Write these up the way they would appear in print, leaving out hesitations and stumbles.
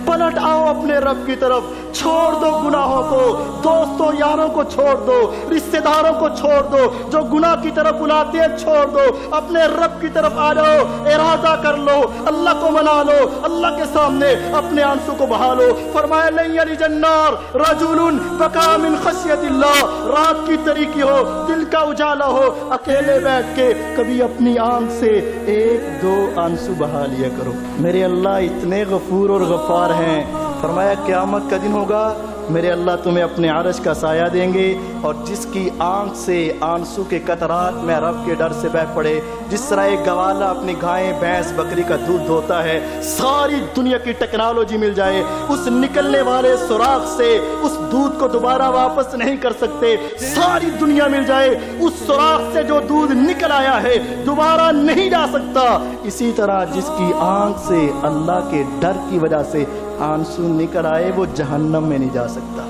پلٹ آؤ اپنے رب کی طرف، چھوڑ دو گناہوں کو، دوستوں یاروں کو چھوڑ دو، رشتہ داروں کو چھوڑ دو، جو گناہ کی طرف بلاتے ہیں چھوڑ دو، اپنے رب کی طرف آ جاؤ، ارادہ کر لو، اللہ کو منا لو، اللہ کے سامنے اپنے آنسو کو بہا لو۔ فرمایا لن یلج النار رجل بکا من خشیت اللہ، رات کی تاریکی ہو، دل کا اجالا ہو، اکیلے بیٹھ کے کبھی اپنی آنکھ سے ایک دو آنسو بہا لیا کرو۔ میرے اللہ اتنے غفور اور غفار ہیں، فرمایا قیامت کا دن ہوگا، میرے اللہ تمہیں اپنے عرش کا سایہ دیں گے، اور جس کی آنکھ سے آنسو کے قطرات میں رب کے ڈر سے بہہ پڑے، جس طرح ایک گوالا اپنی گائیں بھینس بکری کا دودھ دھوتا ہے، ساری دنیا کی ٹیکنالوجی مل جائے، اس نکلنے والے سوراخ سے اس دودھ کو دوبارہ واپس نہیں کر سکتے، ساری دنیا مل جائے، اس سوراخ سے جو دودھ نکل آیا ہے دوبارہ نہیں جا سکتا۔ اسی طرح جس کی آنکھ سے اللہ کے ڈر کی وجہ سے آنسو نکل آئے وہ جہنم میں نہیں جا سکتا۔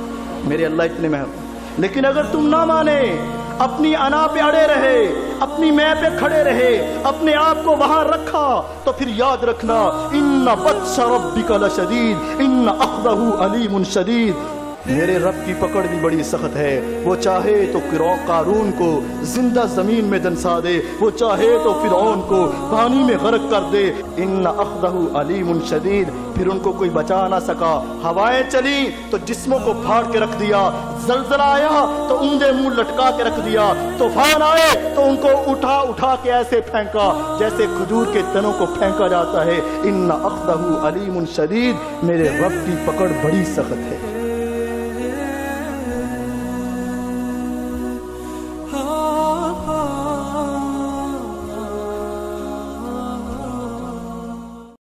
میرے اللہ اتنے مہربان۔ لیکن اگر تم نہ مانے، اپنی انا پہ اڑے رہے، اپنی میں پہ کھڑے رہے، اپنے آپ کو وہاں رکھا، تو پھر یاد رکھنا ان بطش ربک لشدید ان اخذہ علیم شدید، میرے رب کی پکڑ بھی بڑی سخت ہے، وہ چاہے تو قارون کو زندہ زمین میں دنسا دے، وہ چاہے تو فرعون کو پانی میں غرق کر دے، ان اخذہ علیم شدید۔ پھر ان کو کوئی بچا نہ سکا، ہوائیں چلی تو جسموں کو پھاڑ کے رکھ دیا، زلزلہ آیا تو اونگے منہ لٹکا کے رکھ دیا، طوفان آئے تو ان کو اٹھا اٹھا کے ایسے پھینکا جیسے کھجور کے تنوں کو پھینکا جاتا ہے۔ ان اخذہ علیم شدید، میرے رب کی پکڑ بڑی سخت ہے۔